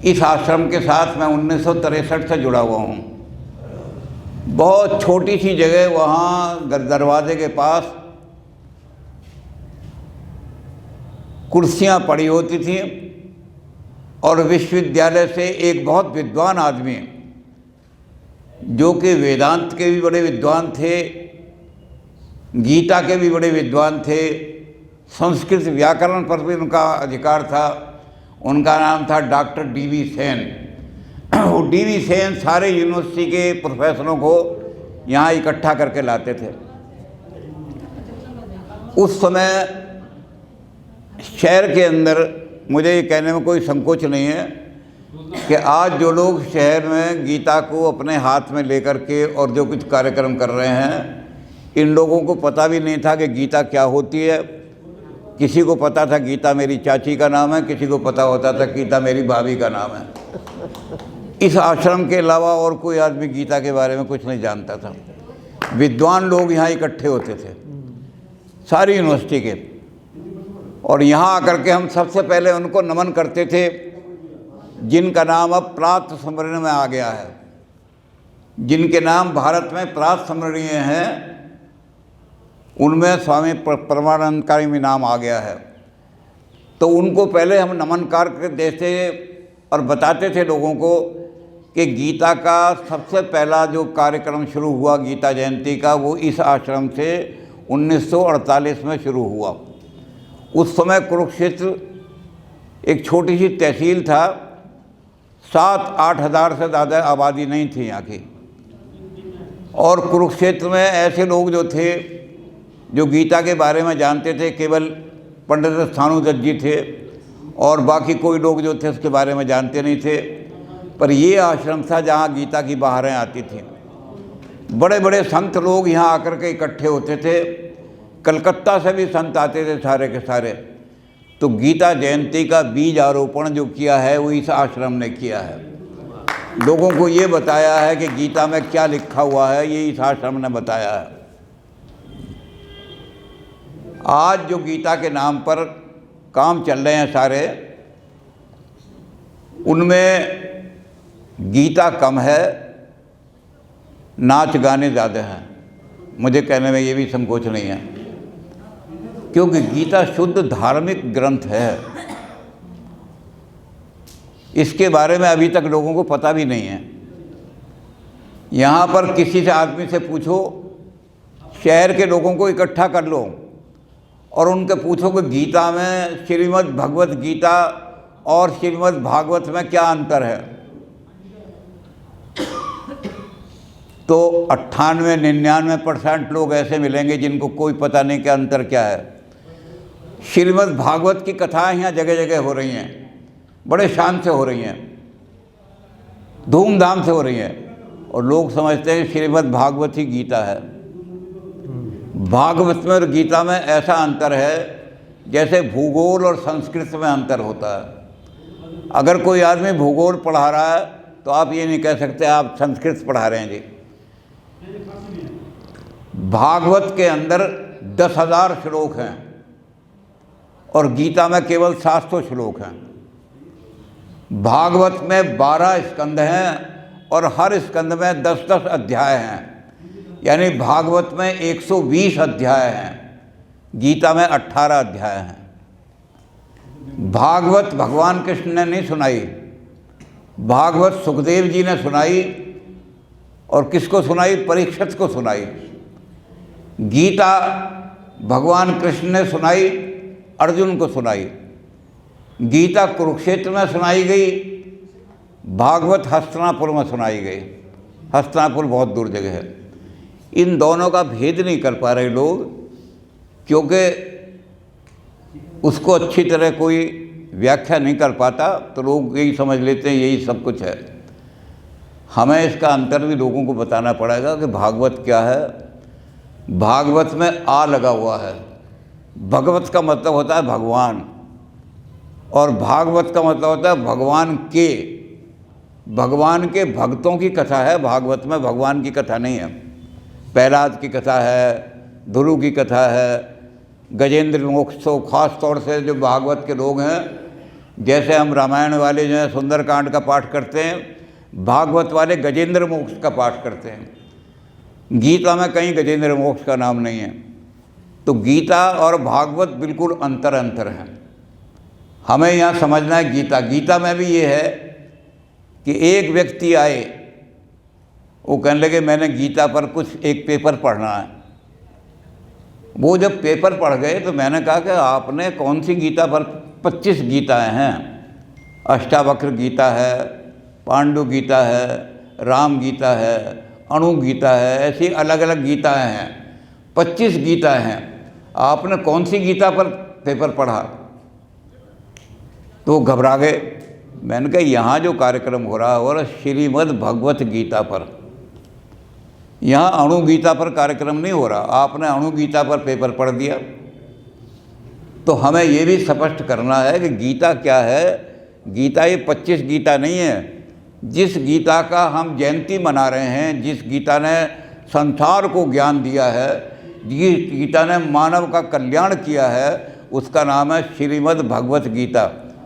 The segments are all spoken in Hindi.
इस आश्रम के साथ मैं 1963 से जुड़ा हुआ हूँ। बहुत छोटी सी जगह, वहाँ दरवाजे के पास कुर्सियाँ पड़ी होती थी और विश्वविद्यालय से एक बहुत विद्वान आदमी, जो कि वेदांत के भी बड़े विद्वान थे, गीता के भी बड़े विद्वान थे, संस्कृत व्याकरण पर भी उनका अधिकार था, उनका नाम था डॉक्टर डी.वी. सेन। वो डी.वी. सेन सारे यूनिवर्सिटी के प्रोफेसरों को यहाँ इकट्ठा करके लाते थे। उस समय शहर के अंदर, मुझे ये कहने में कोई संकोच नहीं है कि आज जो लोग शहर में गीता को अपने हाथ में लेकर के और जो कुछ कार्यक्रम कर रहे हैं, इन लोगों को पता भी नहीं था कि गीता क्या होती है। किसी को पता था गीता मेरी चाची का नाम है, किसी को पता होता था गीता मेरी भाभी का नाम है। इस आश्रम के अलावा और कोई आदमी गीता के बारे में कुछ नहीं जानता था। विद्वान लोग यहाँ इकट्ठे होते थे सारी यूनिवर्सिटी के, और यहाँ आकर के हम सबसे पहले उनको नमन करते थे जिनका नाम अब प्रातः स्मरण में आ गया है। जिनके नाम भारत में प्रातः स्मरणीय हैं, उनमें स्वामी परमानंद का भी नाम आ गया है। तो उनको पहले हम नमन करके देते और बताते थे लोगों को कि गीता का सबसे पहला जो कार्यक्रम शुरू हुआ गीता जयंती का, वो इस आश्रम से 1948 में शुरू हुआ। उस समय कुरुक्षेत्र एक छोटी सी तहसील था, 7-8 हज़ार से ज़्यादा आबादी नहीं थी यहाँ की। और कुरुक्षेत्र में ऐसे लोग जो थे जो गीता के बारे में जानते थे, केवल पंडित स्थानुदत्त जी थे, और बाकी कोई लोग जो थे उसके बारे में जानते नहीं थे। पर ये आश्रम था जहाँ गीता की बहारें आती थी। बड़े बड़े संत लोग यहाँ आकर के इकट्ठे होते थे, कलकत्ता से भी संत आते थे सारे के सारे। तो गीता जयंती का बीज आरोपण जो किया है वो इस आश्रम ने किया है। लोगों को ये बताया है कि गीता में क्या लिखा हुआ है, ये इस आश्रम ने बताया है। आज जो गीता के नाम पर काम चल रहे हैं सारे, उनमें गीता कम है, नाच गाने ज़्यादा हैं। मुझे कहने में ये भी संकोच नहीं है, क्योंकि गीता शुद्ध धार्मिक ग्रंथ है। इसके बारे में अभी तक लोगों को पता भी नहीं है। यहाँ पर किसी से आदमी से पूछो, शहर के लोगों को इकट्ठा कर लो और उनके पूछो कि गीता में, श्रीमद् भगवत गीता और श्रीमद् भागवत में क्या अंतर है, तो 98-99% लोग ऐसे मिलेंगे जिनको कोई पता नहीं कि अंतर क्या है। श्रीमद् भागवत की कथाएं यहाँ जगह जगह हो रही हैं, बड़े शान से हो रही हैं, धूमधाम से हो रही हैं, और लोग समझते हैं श्रीमद् भागवत ही गीता है। भागवत में और गीता में ऐसा अंतर है जैसे भूगोल और संस्कृत में अंतर होता है। अगर कोई आदमी भूगोल पढ़ा रहा है तो आप ये नहीं कह सकते आप संस्कृत पढ़ा रहे हैं जी। भागवत के अंदर 10,000 श्लोक हैं और गीता में केवल 700 श्लोक हैं। भागवत में 12 स्कंद हैं और हर स्कंद में 10-10 अध्याय हैं, यानी भागवत में 120 अध्याय हैं, गीता में 18 अध्याय हैं। भागवत भगवान कृष्ण ने नहीं सुनाई, भागवत सुखदेव जी ने सुनाई, और किसको सुनाई? परीक्षित को सुनाई। गीता भगवान कृष्ण ने सुनाई, अर्जुन को सुनाई। गीता कुरुक्षेत्र में सुनाई गई, भागवत हस्तिनापुर में सुनाई गई। हस्तिनापुर बहुत दूर जगह है। इन दोनों का भेद नहीं कर पा रहे लोग, क्योंकि उसको अच्छी तरह कोई व्याख्या नहीं कर पाता, तो लोग यही समझ लेते हैं यही सब कुछ है। हमें इसका अंतर भी लोगों को बताना पड़ेगा कि भागवत क्या है। भागवत में आ लगा हुआ है। भगवत का मतलब होता है भगवान, और भागवत का मतलब होता है भगवान के भक्तों की कथा है। भागवत में भगवान की कथा नहीं है। प्रहलाद की कथा है, ध्रुव की कथा है, गजेंद्र मोक्ष। खास तौर से जो भागवत के लोग हैं जैसे हम रामायण वाले जो है सुंदरकांड का पाठ करते हैं, भागवत वाले गजेंद्र मोक्ष का पाठ करते हैं। गीता में कहीं गजेंद्र मोक्ष का नाम नहीं है। तो गीता और भागवत बिल्कुल अंतर हैं। हमें यहाँ समझना है गीता में भी ये है कि एक व्यक्ति आए, वो कहने लगे मैंने गीता पर कुछ एक पेपर पढ़ना है। वो जब पेपर पढ़ गए तो मैंने कहा कि आपने कौन सी गीता पर, 25 गीताएँ हैं, अष्टावक्र गीता है, पांडु गीता है, राम गीता है, अणु गीता है, ऐसी अलग अलग गीताएँ हैं, 25 गीताएँ हैं, आपने कौन सी गीता पर पेपर पढ़ा? तो वो घबरा गए। मैंने कहा यहाँ जो कार्यक्रम हो रहा श्रीमद् भगवत गीता पर, यहाँ अणु गीता पर कार्यक्रम नहीं हो रहा। आपने अणु गीता पर पेपर पढ़ दिया। तो हमें ये भी स्पष्ट करना है कि गीता क्या है। गीता ये 25 गीता नहीं है। जिस गीता का हम जयंती मना रहे हैं, जिस गीता ने संसार को ज्ञान दिया है, जिस गीता ने मानव का कल्याण किया है, उसका नाम है श्रीमद् भगवत गीता।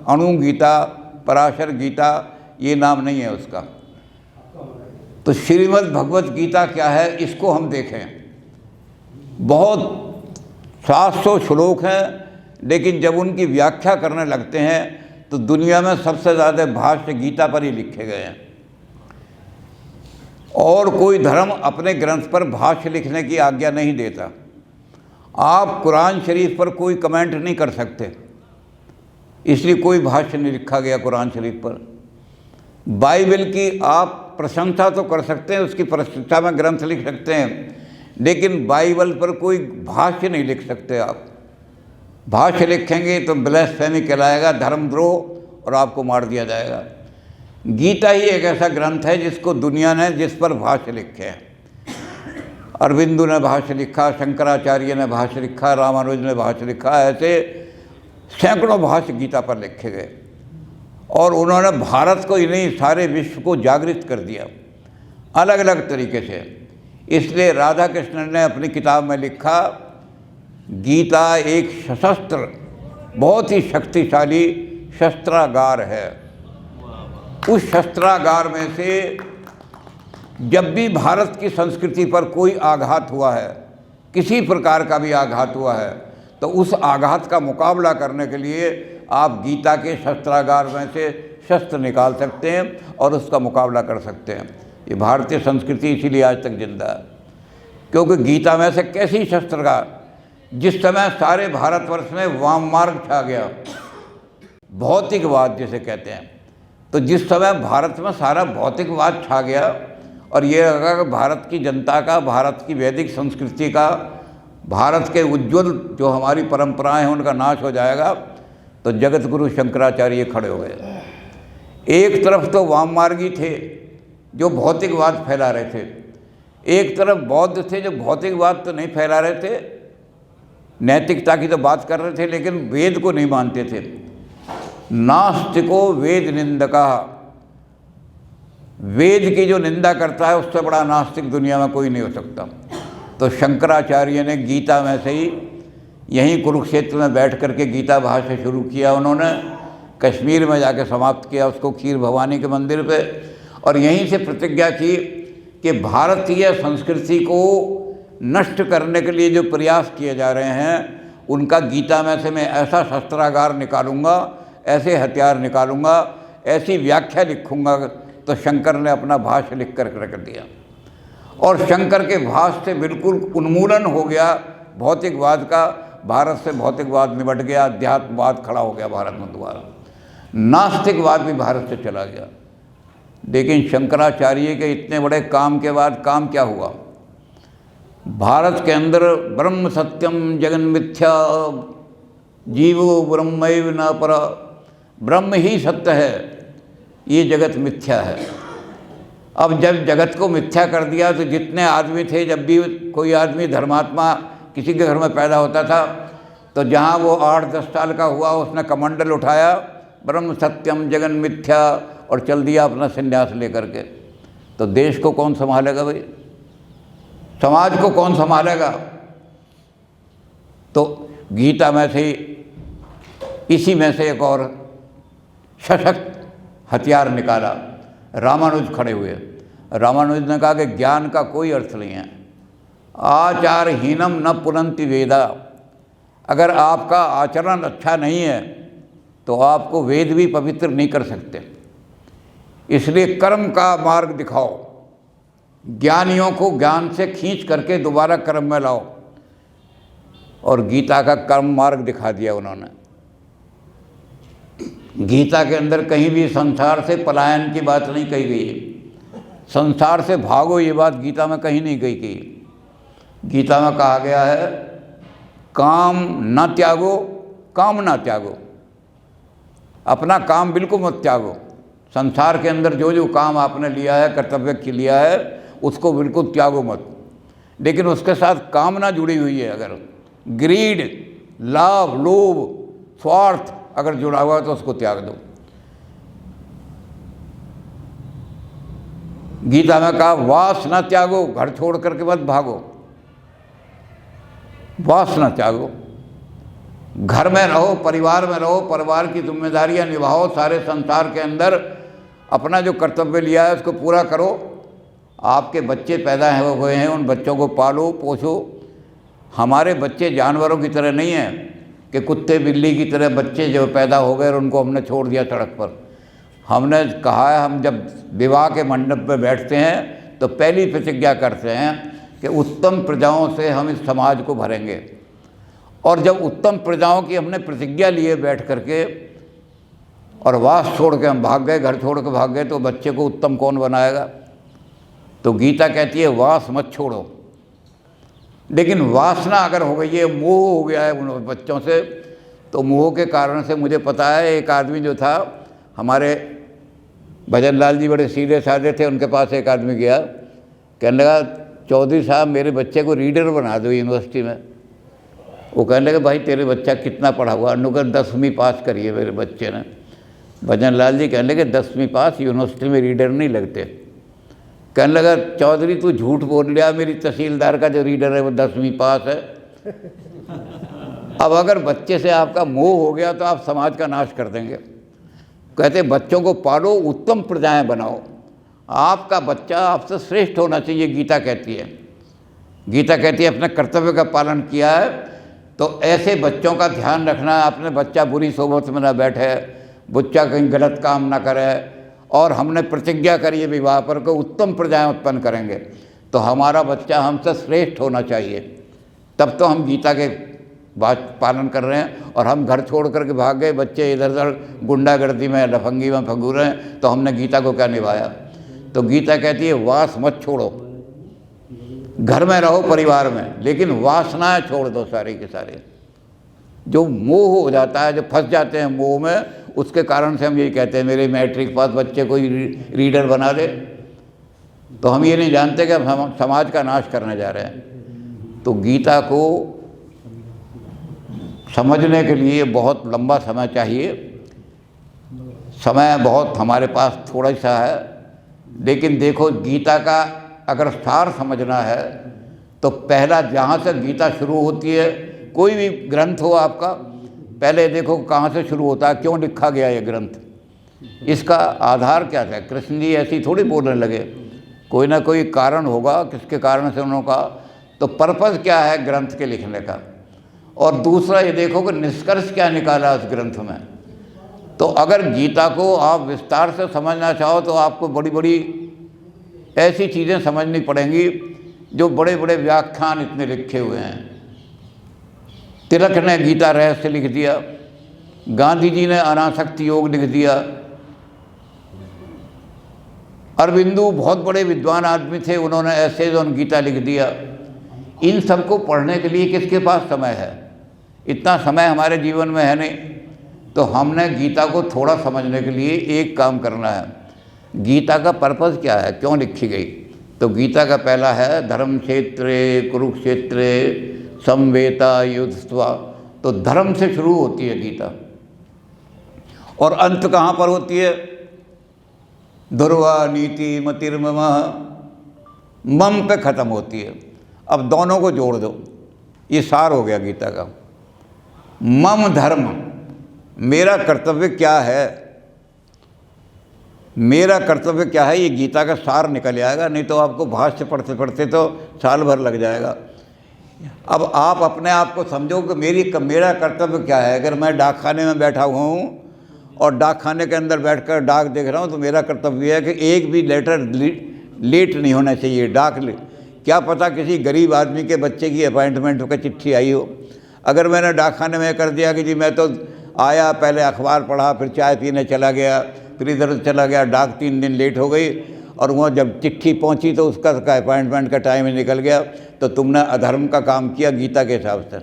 अणु गीता, पराशर गीता, ये नाम नहीं है उसका। तो श्रीमद् भगवत गीता क्या है, इसको हम देखें। बहुत 700 श्लोक हैं, लेकिन जब उनकी व्याख्या करने लगते हैं तो दुनिया में सबसे ज़्यादा भाष्य गीता पर ही लिखे गए हैं। और कोई धर्म अपने ग्रंथ पर भाष्य लिखने की आज्ञा नहीं देता। आप कुरान शरीफ पर कोई कमेंट नहीं कर सकते, इसलिए कोई भाष्य नहीं लिखा गया कुरान शरीफ पर। बाइबल की आप प्रशंसा तो कर सकते हैं, उसकी प्रशंसा में ग्रंथ लिख सकते हैं, लेकिन बाइबल पर कोई भाष्य नहीं लिख सकते आप। भाष्य लिखेंगे तो ब्लेस्फेमी कहलाएगा, धर्मद्रोह, और आपको मार दिया जाएगा। गीता ही एक ऐसा ग्रंथ है जिसको दुनिया ने, जिस पर भाष्य लिखे हैं। अरविंदो ने भाष्य लिखा, शंकराचार्य ने भाष्य लिखा, रामानुज ने भाष्य लिखा, ऐसे सैकड़ों भाष्य गीता पर लिखे गए। और उन्होंने भारत को ही नहीं, सारे विश्व को जागृत कर दिया अलग अलग तरीके से। इसलिए राधा कृष्णन ने अपनी किताब में लिखा, गीता एक सशस्त्र, बहुत ही शक्तिशाली शस्त्रागार है। उस शस्त्रागार में से जब भी भारत की संस्कृति पर कोई आघात हुआ है, किसी प्रकार का भी आघात हुआ है, तो उस आघात का मुकाबला करने के लिए आप गीता के शस्त्रागार में से शस्त्र निकाल सकते हैं और उसका मुकाबला कर सकते हैं। ये भारतीय संस्कृति इसीलिए आज तक जिंदा है, क्योंकि गीता में से कैसी शस्त्रगार, जिस समय सारे भारतवर्ष में वाम मार्ग छा गया, भौतिकवाद जिसे कहते हैं, तो जिस समय भारत में सारा भौतिकवाद छा गया और ये लगा कि भारत की जनता का, भारत की वैदिक संस्कृति का, भारत के उज्ज्वल जो हमारी परंपराएं हैं उनका नाश हो जाएगा, तो जगत गुरु शंकराचार्य खड़े हो गए। एक तरफ तो वाममार्गी थे जो भौतिकवाद फैला रहे थे, एक तरफ बौद्ध थे जो भौतिकवाद तो नहीं फैला रहे थे, नैतिकता की तो बात कर रहे थे, लेकिन वेद को नहीं मानते थे। नास्तिको वेद निंदका, वेद की जो निंदा करता है उससे बड़ा नास्तिक दुनिया में कोई नहीं हो सकता। तो शंकराचार्य ने गीता में से ही यहीं कुरुक्षेत्र में बैठ करके गीता भाष्य शुरू किया। उन्होंने कश्मीर में जाके समाप्त किया उसको खीर भवानी के मंदिर पे, और यहीं से प्रतिज्ञा की कि भारतीय संस्कृति को नष्ट करने के लिए जो प्रयास किए जा रहे हैं उनका गीता में से मैं ऐसा शस्त्रागार निकालूंगा, ऐसे हथियार निकालूंगा, ऐसी व्याख्या लिखूंगा। तो शंकर ने अपना भाष्य लिख कर रख दिया, और शंकर के भाष्य से बिल्कुल उन्मूलन हो गया भौतिकवाद का। भारत से भौतिकवाद निबट गया, अध्यात्मवाद खड़ा हो गया भारत में दोबारा, नास्तिकवाद भी भारत से चला गया। लेकिन शंकराचार्य के इतने बड़े काम के बाद काम क्या हुआ? भारत के अंदर ब्रह्म सत्यम जगन मिथ्या जीवो ब्रह्मैव न पर, ब्रह्म ही सत्य है, ये जगत मिथ्या है। अब जब जगत को मिथ्या कर दिया तो जितने आदमी थे, जब भी कोई आदमी धर्मात्मा किसी के घर में पैदा होता था तो जहाँ वो 8-10 साल का हुआ उसने कमंडल उठाया, ब्रह्म सत्यम जगन मिथ्या, और चल दिया अपना संन्यास लेकर के। तो देश को कौन संभालेगा भाई? समाज को कौन संभालेगा? तो गीता में से, इसी में से एक और सशक्त हथियार निकाला। रामानुज खड़े हुए। रामानुज ने कहा कि ज्ञान का कोई अर्थ नहीं है, आचारहीनम न पुनन्ति वेदा। अगर आपका आचरण अच्छा नहीं है तो आपको वेद भी पवित्र नहीं कर सकते, इसलिए कर्म का मार्ग दिखाओ, ज्ञानियों को ज्ञान से खींच करके दोबारा कर्म में लाओ। और गीता का कर्म मार्ग दिखा दिया उन्होंने। गीता के अंदर कहीं भी संसार से पलायन की बात नहीं कही गई है, संसार से भागो ये बात गीता में कहीं नहीं कही गई। गीता में कहा गया है काम न त्यागो, काम ना त्यागो, अपना काम बिल्कुल मत त्यागो। संसार के अंदर जो जो काम आपने लिया है, कर्तव्य के लिया है, उसको बिल्कुल त्यागो मत। लेकिन उसके साथ कामना जुड़ी हुई है, अगर ग्रीड, लाभ, लोभ, स्वार्थ अगर जुड़ा हुआ है तो उसको त्याग दो। गीता में कहा वास न त्यागो, घर छोड़ करके मत भागो, वास न त्यागो, घर में रहो, परिवार में रहो, परिवार की जिम्मेदारियां निभाओ, सारे संसार के अंदर अपना जो कर्तव्य लिया है उसको पूरा करो। आपके बच्चे पैदा हुए हैं, उन बच्चों को पालो पोसो। हमारे बच्चे जानवरों की तरह नहीं हैं कि कुत्ते बिल्ली की तरह बच्चे जो पैदा हो गए और उनको हमने छोड़ दिया सड़क पर। हमने कहा है हम जब विवाह के मंडप पर बैठते हैं तो पहली प्रतिज्ञा करते हैं कि उत्तम प्रजाओं से हम इस समाज को भरेंगे। और जब उत्तम प्रजाओं की हमने प्रतिज्ञा लिए बैठ करके और वास छोड़ के हम भाग गए, घर छोड़ के भाग गए, तो बच्चे को उत्तम कौन बनाएगा? तो गीता कहती है वास मत छोड़ो। लेकिन वासना अगर हो गई है, मोह हो गया है उन बच्चों से, तो मोह के कारण से मुझे पता है एक आदमी जो था, हमारे भजन लाल जी बड़े सीधे साधे थे, उनके पास एक आदमी गया, कहने लगा चौधरी साहब मेरे बच्चे को रीडर बना दो यूनिवर्सिटी में। वो कहने लगे भाई तेरे बच्चा कितना पढ़ा हुआ? उन्होंने 10वीं पास करी है मेरे बच्चे ने। भजन लाल जी कहने लगे 10वीं पास यूनिवर्सिटी में रीडर नहीं लगते। कहने लगा चौधरी तू झूठ बोल लिया, मेरी तहसीलदार का जो रीडर है वो 10वीं पास है। अब अगर बच्चे से आपका मोह हो गया तो आप समाज का नाश कर देंगे। कहते बच्चों को पालो, उत्तम प्रजाएं बनाओ, आपका बच्चा आपसे श्रेष्ठ होना चाहिए। गीता कहती है, गीता कहती है अपने कर्तव्य का पालन किया है तो ऐसे बच्चों का ध्यान रखना है, अपने बच्चा बुरी सोबत में ना बैठे, बच्चा कहीं गलत काम ना करे। और हमने प्रतिज्ञा करी है विवाह पर को उत्तम प्रजाएं उत्पन्न करेंगे, तो हमारा बच्चा हमसे श्रेष्ठ होना चाहिए। तब तो हम गीता के बात पालन कर रहे हैं। और हम घर छोड़ करके भाग गए, बच्चे इधर उधर गुंडागर्दी में लफंगी में फंगू रहे हैं, तो हमने गीता को क्या निभाया? तो गीता कहती है वास मत छोड़ो, घर में रहो परिवार में, लेकिन वासनाएं छोड़ दो सारी के सारे। जो मोह हो जाता है, जो फंस जाते हैं मोह में, उसके कारण से हम यही कहते हैं मेरे मैट्रिक पास बच्चे कोई रीडर बना दे। तो हम ये नहीं जानते कि हम समाज का नाश करने जा रहे हैं। तो गीता को समझने के लिए बहुत लंबा समय चाहिए। समय बहुत हमारे पास थोड़ा सा है, लेकिन देखो गीता का अगर सार समझना है तो पहला जहाँ से गीता शुरू होती है, कोई भी ग्रंथ हो आपका, पहले देखो कहाँ से शुरू होता है, क्यों लिखा गया ये ग्रंथ, इसका आधार क्या था। कृष्ण जी ऐसी थोड़ी बोलने लगे, कोई ना कोई कारण होगा किसके कारण से उन्होंने कहा। तो पर्पज़ क्या है ग्रंथ के लिखने का, और दूसरा ये देखो कि निष्कर्ष क्या निकाला उस ग्रंथ में। तो अगर गीता को आप विस्तार से समझना चाहो तो आपको बड़ी बड़ी ऐसी चीज़ें समझनी पड़ेंगी, जो बड़े बड़े व्याख्यान इतने लिखे हुए हैं। तिलक ने गीता रहस्य लिख दिया, गांधी जी ने अनासक्ति योग लिख दिया, अरविंदो बहुत बड़े विद्वान आदमी थे, उन्होंने ऐसे जो गीता लिख दिया। इन सबको पढ़ने के लिए किसके पास समय है? इतना समय हमारे जीवन में है नहीं। तो हमने गीता को थोड़ा समझने के लिए एक काम करना है। गीता का पर्पज़ क्या है, क्यों लिखी गई? तो गीता का पहला है धर्म क्षेत्रे कुरुक्षेत्रे समवेता युद्धस्वा। तो धर्म से शुरू होती है गीता, और अंत कहाँ पर होती है? ध्रुवा नीति मतिर्मम, मम पे ख़त्म होती है। अब दोनों को जोड़ दो, ये सार हो गया गीता का। मम धर्म, मेरा कर्तव्य क्या है, मेरा कर्तव्य क्या है, ये गीता का सार निकल आएगा, नहीं तो आपको भाष्य पढ़ते पढ़ते तो साल भर लग जाएगा। अब आप अपने आप को समझो कि मेरा कर्तव्य क्या है। अगर मैं डाकखाने में बैठा हुआ हूँ और डाकखाने के अंदर बैठकर डाक देख रहा हूँ, तो मेरा कर्तव्य है कि एक भी लेटर लेट नहीं होना चाहिए। क्या पता किसी गरीब आदमी के बच्चे की अपॉइंटमेंट का चिट्ठी आई हो, अगर मैंने डाकखाने में कर दिया कि जी मैं तो आया, पहले अखबार पढ़ा, फिर चाय पीने चला गया, फिर इधर चला गया, डाक 3 दिन लेट हो गई और वहाँ जब चिट्ठी पहुँची तो उसका अपॉइंटमेंट का टाइम ही निकल गया, तो तुमने अधर्म का काम किया गीता के हिसाब से।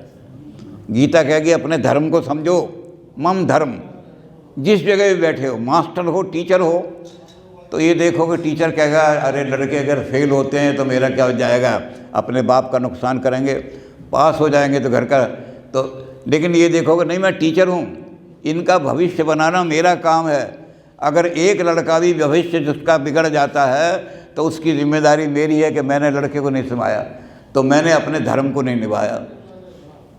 गीता कहेगी अपने धर्म को समझो, मम धर्म। जिस जगह भी बैठे हो, मास्टर हो, टीचर हो, तो ये देखो कि टीचर कहेगा अरे लड़के अगर फेल होते हैं तो मेरा क्या हो जाएगा, अपने बाप का नुकसान करेंगे, पास हो जाएंगे तो घर का तो, लेकिन ये देखोगे नहीं मैं टीचर हूँ, इनका भविष्य बनाना मेरा काम है। अगर एक लड़का भी भविष्य जिसका बिगड़ जाता है तो उसकी जिम्मेदारी मेरी है कि मैंने लड़के को नहीं संभाया, तो मैंने अपने धर्म को नहीं निभाया।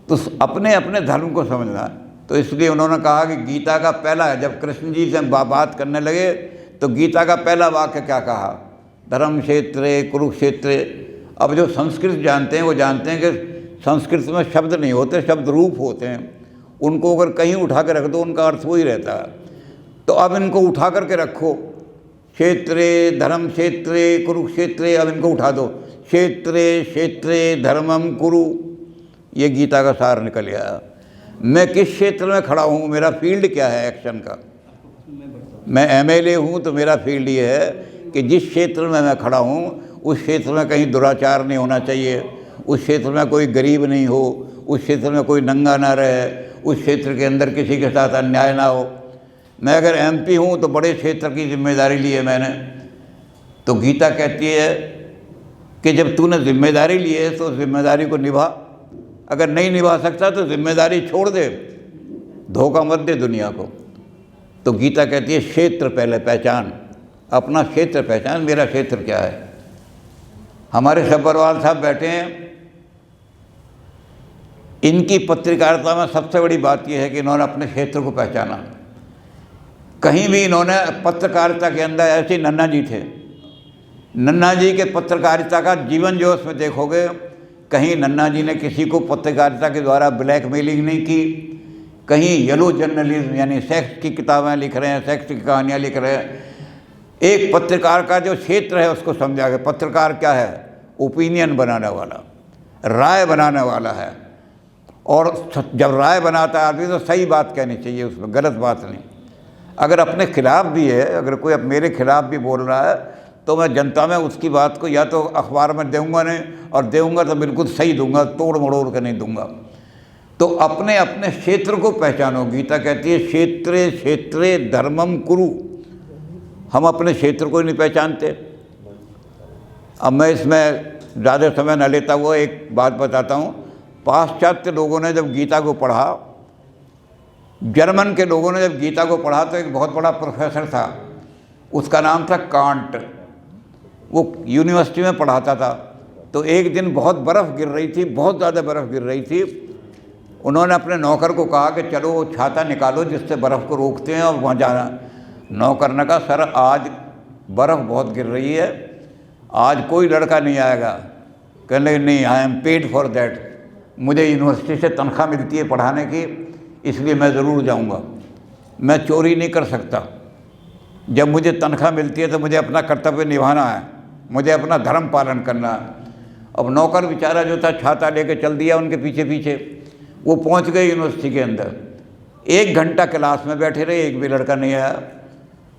तो अपने अपने धर्म को समझना। तो इसलिए उन्होंने कहा कि गीता का पहला, जब कृष्ण जी से बात करने लगे तो गीता का पहला वाक्य क्या कहा, धर्म क्षेत्रे कुरुक्षेत्रे। अब जो संस्कृत जानते हैं वो जानते हैं कि संस्कृत में शब्द नहीं होते, शब्द रूप होते हैं। उनको अगर कहीं उठा के रख दो उनका अर्थ वही रहता है। तो अब इनको उठा करके रखो, क्षेत्रे धर्म क्षेत्रे कुरुक्षेत्रे, अब इनको उठा दो, क्षेत्रे क्षेत्रे धर्मम कुरु। ये गीता का सार निकल आया। मैं किस क्षेत्र में खड़ा हूँ, मेरा फील्ड क्या है एक्शन का। मैं एमएलए हूँ तो मेरा फील्ड ये है कि जिस क्षेत्र में मैं खड़ा हूँ उस क्षेत्र में कहीं दुराचार नहीं होना चाहिए, उस क्षेत्र में कोई गरीब नहीं हो, उस क्षेत्र में कोई नंगा ना रहे, उस क्षेत्र के अंदर किसी के साथ अन्याय ना हो। मैं अगर एमपी हूँ तो बड़े क्षेत्र की जिम्मेदारी ली है मैंने। तो गीता कहती है कि जब तूने जिम्मेदारी ली है तो जिम्मेदारी को निभा, अगर नहीं निभा सकता तो जिम्मेदारी छोड़ दे, धोखा मत दे दुनिया को। तो गीता कहती है क्षेत्र पहले पहचान, अपना क्षेत्र पहचान, मेरा क्षेत्र क्या है। हमारे सब्बरवाल साहब बैठे हैं, इनकी पत्रकारिता में सबसे बड़ी बात यह है कि इन्होंने अपने क्षेत्र को पहचाना। कहीं भी इन्होंने पत्रकारिता के अंदर, ऐसे नन्ना जी थे, नन्ना जी के पत्रकारिता का जीवन जो उसमें देखोगे, कहीं नन्ना जी ने किसी को पत्रकारिता के द्वारा ब्लैकमेलिंग नहीं की, कहीं येलो जर्नलिज्म यानी सेक्स की किताबें लिख रहे हैं, सेक्स की कहानियाँ लिख रहे हैं। एक पत्रकार का जो क्षेत्र है उसको समझा के, पत्रकार क्या है, ओपिनियन बनाने वाला, राय बनाने वाला है। और जब राय बनाता है आदमी तो सही बात कहनी चाहिए, उसमें गलत बात नहीं। अगर अपने खिलाफ भी है, अगर कोई अब मेरे खिलाफ भी बोल रहा है तो मैं जनता में उसकी बात को या तो अखबार में दूंगा नहीं, और दूंगा तो बिल्कुल सही दूंगा, तोड़ मड़ोड़ कर नहीं दूंगा। तो अपने अपने क्षेत्र को पहचानो। गीता कहती है क्षेत्रे क्षेत्रे धर्मम कुरु। हम अपने क्षेत्र को ही नहीं पहचानते। अब मैं इसमें ज़्यादा समय न लेता हुआ एक बात बताता हूँ। पाश्चात्य लोगों ने जब गीता को पढ़ा, जर्मन के लोगों ने जब गीता को पढ़ा, तो एक बहुत बड़ा प्रोफेसर था, उसका नाम था कांट। वो यूनिवर्सिटी में पढ़ाता था। तो एक दिन बहुत बर्फ़ गिर रही थी, बहुत ज़्यादा बर्फ़ गिर रही थी। उन्होंने अपने नौकर को कहा कि चलो वो छाता निकालो जिससे बर्फ़ को रोकते हैं और वहाँ जाना। नौकर ने कहा सर आज बर्फ़ बहुत गिर रही है, आज कोई लड़का नहीं आएगा। कहने लगे नहीं, I am paid for that, मुझे यूनिवर्सिटी से तनख्वाह मिलती है पढ़ाने की, इसलिए मैं ज़रूर जाऊंगा। मैं चोरी नहीं कर सकता, जब मुझे तनख्वाह मिलती है तो मुझे अपना कर्तव्य निभाना है, मुझे अपना धर्म पालन करना है। अब नौकर बेचारा जो था छाता लेके चल दिया उनके पीछे पीछे। वो पहुंच गए यूनिवर्सिटी के अंदर। 1 घंटा क्लास में बैठे रहे, एक भी लड़का नहीं आया।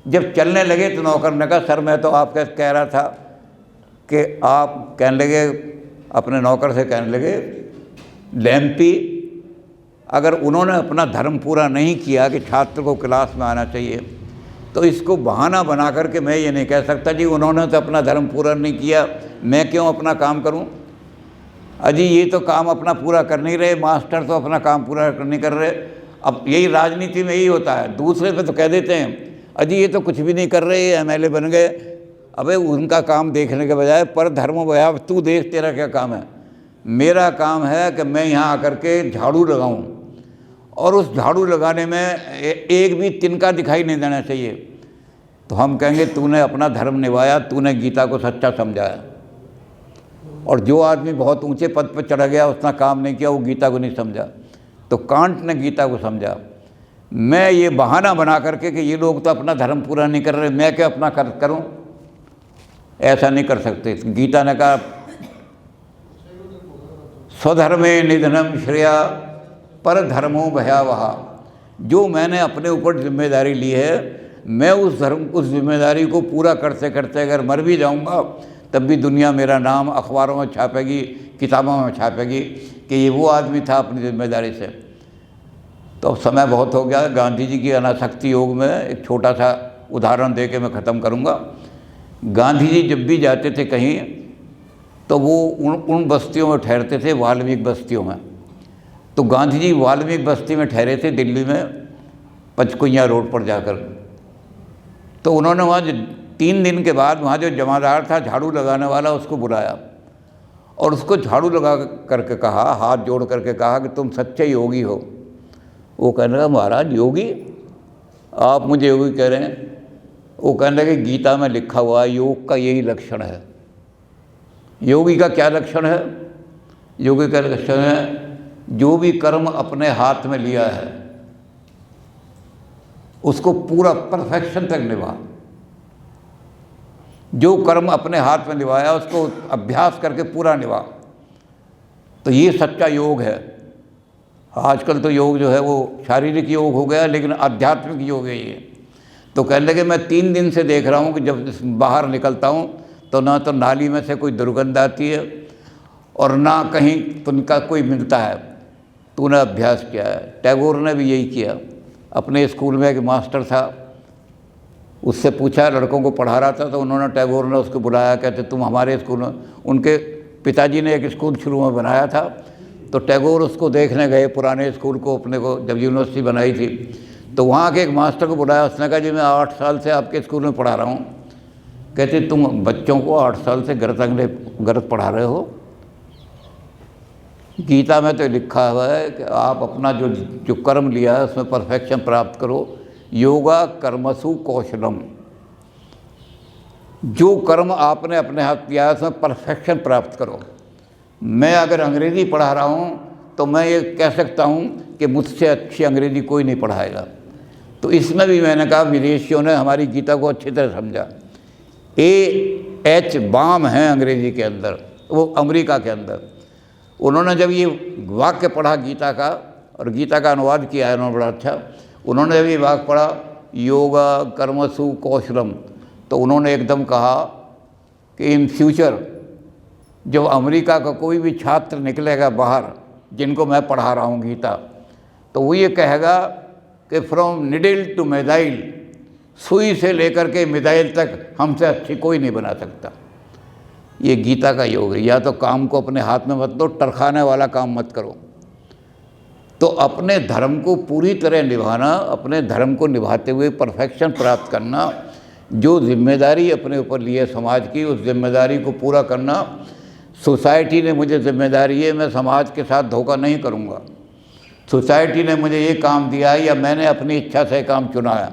जब चलने लगे तो नौकर ने कहा सर मैं तो आपका कह रहा था कि आप, कहने लगे अपने नौकर से, कहने लगे लैम्पी, अगर उन्होंने अपना धर्म पूरा नहीं किया कि छात्र को क्लास में आना चाहिए, तो इसको बहाना बना करके मैं ये नहीं कह सकता जी उन्होंने तो अपना धर्म पूरा नहीं किया, मैं क्यों अपना काम करूं। अजी ये तो काम अपना पूरा कर नहीं रहे, मास्टर तो अपना काम पूरा नहीं कर रहे। अब यही राजनीति में यही होता है, दूसरे पे तो कह देते हैं अजी ये तो कुछ भी नहीं कर रहे, एमएलए बन गए। अबे उनका काम देखने के बजाय पर धर्म भया तू देख तेरा क्या काम है। मेरा काम है कि मैं यहाँ आकर के झाड़ू लगाऊँ, और उस झाड़ू लगाने में एक भी तिनका दिखाई नहीं देना चाहिए। तो हम कहेंगे तूने अपना धर्म निभाया, तूने गीता को सच्चा समझाया। और जो आदमी बहुत ऊंचे पद पर चढ़ गया, उसने काम नहीं किया, वो गीता को नहीं समझा। तो कांट ने गीता को समझा। मैं ये बहाना बना करके कि ये लोग तो अपना धर्म पूरा नहीं कर रहे, मैं क्या अपना करूं, ऐसा नहीं कर सकते। गीता ने कहा स्वधर्मे निधनम श्रेया पर धर्मो भयावहा। जो मैंने अपने ऊपर जिम्मेदारी ली है, मैं उस जिम्मेदारी को पूरा करते करते अगर मर भी जाऊंगा, तब भी दुनिया मेरा नाम अखबारों में छापेगी, किताबों में छापेगी कि ये वो आदमी था अपनी जिम्मेदारी से। तो अब समय बहुत हो गया। गांधी जी की अनासक्ति योग में एक छोटा सा उदाहरण दे के मैं ख़त्म करूँगा। गांधी जी जब भी जाते थे कहीं, तो वो उन बस्तियों में ठहरते थे, वाल्मीकि बस्तियों में। तो गांधी जी वाल्मीकि बस्ती में ठहरे थे दिल्ली में, पंचकुइया रोड पर जाकर। तो उन्होंने वहाँ 3 दिन के बाद वहाँ जो जमादार था, झाड़ू लगाने वाला, उसको बुलाया और उसको झाड़ू लगा करके कहा, हाथ जोड़ करके कहा कि तुम सच्चे योगी हो। वो कहने लगा महाराज योगी, आप मुझे योगी कह रहे हैं? वो कहने लगे गीता में लिखा हुआ योग का यही लक्षण है। योगी का क्या लक्षण है? योगी का लक्षण है जो भी कर्म अपने हाथ में लिया है उसको पूरा परफेक्शन तक निभा। जो कर्म अपने हाथ में निभाया उसको अभ्यास करके पूरा निभा। तो ये सच्चा योग है। आजकल तो योग जो है वो शारीरिक योग हो गया, लेकिन आध्यात्मिक योग है ये। तो कहने लगे मैं 3 दिन से देख रहा हूँ कि जब बाहर निकलता हूँ तो ना तो नाली में से कोई दुर्गंध आती है और ना कहीं तुमका कोई मिलता है। तूने अभ्यास किया है। टैगोर ने भी यही किया। अपने स्कूल में एक मास्टर था, उससे पूछा, लड़कों को पढ़ा रहा था, तो उन्होंने टैगोर ने उसको बुलाया, कहते तुम हमारे स्कूल में। उनके पिताजी ने एक स्कूल शुरू में बनाया था, तो टैगोर उसको देखने गए, पुराने स्कूल को अपने को, जब यूनिवर्सिटी बनाई थी। तो वहाँ के एक मास्टर को बुलाया, उसने कहा जी मैं 8 साल से आपके स्कूल में पढ़ा रहा हूँ। कहते तुम बच्चों को 8 साल से गलत पढ़ा रहे हो? गीता में तो लिखा हुआ है कि आप अपना जो कर्म लिया है उसमें परफेक्शन प्राप्त करो। योगा कर्मसु कौशलम। जो कर्म आपने अपने हाथ किया है उसमें परफेक्शन प्राप्त करो। मैं अगर अंग्रेज़ी पढ़ा रहा हूँ तो मैं ये कह सकता हूँ कि मुझसे अच्छी अंग्रेज़ी कोई नहीं पढ़ाएगा। तो इसमें भी मैंने कहा विदेशियों ने हमारी गीता को अच्छी तरह समझा। A.H. बाम है अंग्रेज़ी के अंदर, वो अमेरिका के अंदर। उन्होंने जब ये वाक्य पढ़ा गीता का, और गीता का अनुवाद किया है उन्होंने बड़ा अच्छा, उन्होंने जब ये वाक्य पढ़ा योगा कर्मसु कौशलम, तो उन्होंने एकदम कहा कि इन फ्यूचर जब अमेरिका का कोई भी छात्र निकलेगा बाहर, जिनको मैं पढ़ा रहा हूँ गीता, तो वो ये कहेगा कि फ्रॉम निडिल टू मिसाइल, सुई से लेकर के मिसाइल तक हमसे अच्छी कोई नहीं बना सकता। ये गीता का योग है। या तो काम को अपने हाथ में मत लो, टरखाने वाला काम मत करो। तो अपने धर्म को पूरी तरह निभाना, अपने धर्म को निभाते हुए परफेक्शन प्राप्त करना, जो जिम्मेदारी अपने ऊपर ली है समाज की, उस जिम्मेदारी को पूरा करना। सोसाइटी ने मुझे जिम्मेदारी है, मैं समाज के साथ धोखा नहीं करूँगा। सोसाइटी ने मुझे ये काम दिया है या मैंने अपनी इच्छा से काम चुना है,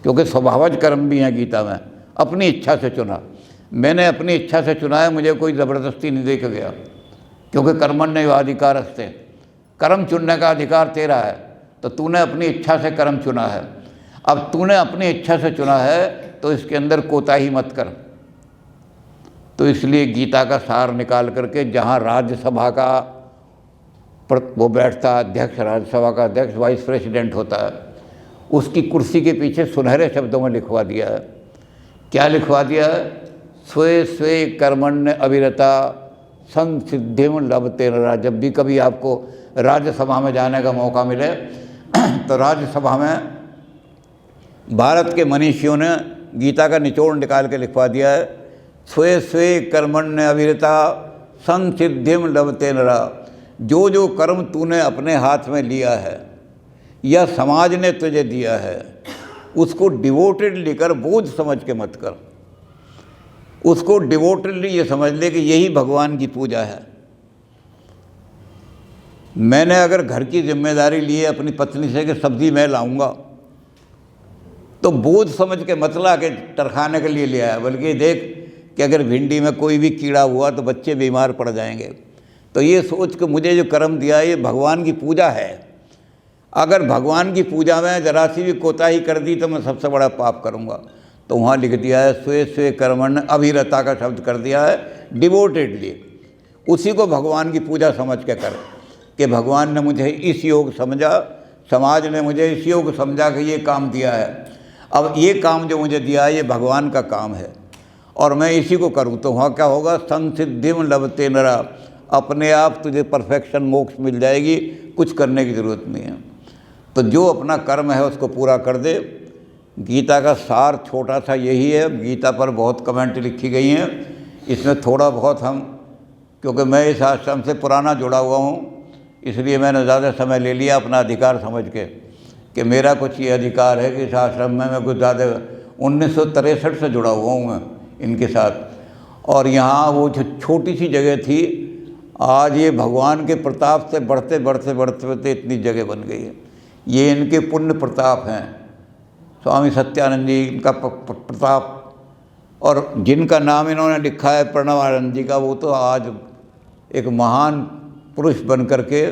क्योंकि स्वभावज कर्म भी हैं गीता में, अपनी इच्छा से चुना। मैंने अपनी इच्छा से चुना है, मुझे कोई ज़बरदस्ती नहीं दे के गया, क्योंकि कर्मण्येवाधिकार अस्ते, कर्म चुनने का अधिकार तेरा है। तो तूने अपनी इच्छा से कर्म चुना है। अब तूने अपनी इच्छा से चुना है तो इसके अंदर कोताही मत कर। तो इसलिए गीता का सार निकाल करके, जहाँ राज्यसभा का वो बैठता, अध्यक्ष, राज्यसभा का अध्यक्ष वाइस प्रेसिडेंट होता है, उसकी कुर्सी के पीछे सुनहरे शब्दों में लिखवा दिया है। क्या लिखवा दिया है? स्वे स्वे कर्मण्य अविरता संसिद्धिम लभते नरा। जब भी कभी आपको राज्यसभा में जाने का मौका मिले तो राज्यसभा में भारत के मनीषियों ने गीता का निचोड़ निकाल के लिखवा दिया है, स्वे स्वे कर्मण्य अविरता संसिद्धिम लभते नरा। जो जो कर्म तूने अपने हाथ में लिया है या समाज ने तुझे दिया है, उसको डिवोटेडली कर, बोझ समझ के मत कर। उसको डिवोटेडली ये समझ ले कि यही भगवान की पूजा है। मैंने अगर घर की जिम्मेदारी ली है अपनी पत्नी से कि सब्ज़ी मैं लाऊंगा, तो बोझ समझ के मतला के टरखाने के लिए ले आया, बल्कि देख कि अगर भिंडी में कोई भी कीड़ा हुआ तो बच्चे बीमार पड़ जाएंगे। तो ये सोच के मुझे जो कर्म दिया ये भगवान की पूजा है। अगर भगवान की पूजा में जरा सी भी कोताही कर दी तो मैं सबसे बड़ा पाप करूँगा। तो वहाँ लिख दिया है स्वे स्वे कर्मण्य, अभिरता का शब्द कर दिया है, डिवोटेडली। उसी को भगवान की पूजा समझ के कर कि भगवान ने मुझे इस योग समझा, समाज ने मुझे इस योग समझा कि ये काम दिया है, अब ये काम जो मुझे दिया है ये भगवान का काम है और मैं इसी को करूँ। तो वहाँ क्या होगा, संसिद्धिम लभते नरा, अपने आप तुझे परफेक्शन मोक्ष मिल जाएगी, कुछ करने की ज़रूरत नहीं है। तो जो अपना कर्म है उसको पूरा कर दे। गीता का सार छोटा सा यही है। गीता पर बहुत कमेंट लिखी गई हैं, इसमें थोड़ा बहुत हम, क्योंकि मैं इस आश्रम से पुराना जुड़ा हुआ हूँ इसलिए मैंने ज़्यादा समय ले लिया अपना अधिकार समझ के कि मेरा कुछ ये अधिकार है कि इस आश्रम में मैं कुछ ज़्यादा 1963 से जुड़ा हुआ हूँ मैं इनके साथ। और यहाँ वो जो छोटी सी जगह थी, आज ये भगवान के प्रताप से बढ़ते बढ़ते बढ़ते बढ़ते इतनी जगह बन गई है। ये इनके पुण्य प्रताप हैं, स्वामी सत्यानंद जी इनका प्रताप। और जिनका नाम इन्होंने लिखा है प्रणवानंद जी का, वो तो आज एक महान पुरुष बन करके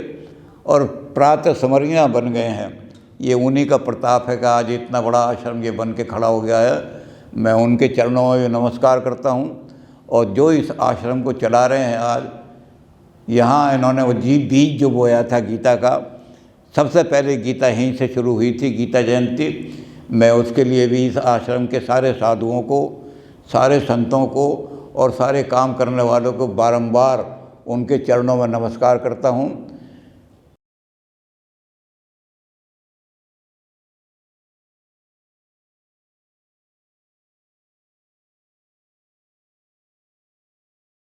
और प्रातः स्मरणीय बन गए हैं। ये उन्हीं का प्रताप है कि आज इतना बड़ा आश्रम ये बन के खड़ा हो गया है। मैं उनके चरणों में नमस्कार करता हूँ। और जो इस आश्रम को चला रहे हैं आज, यहाँ इन्होंने वो बीज जो बोया था गीता का, सबसे पहले गीता यहीं से शुरू हुई थी, गीता जयंती। मैं उसके लिए भी इस आश्रम के सारे साधुओं को, सारे संतों को और सारे काम करने वालों को बारंबार उनके चरणों में नमस्कार करता हूँ।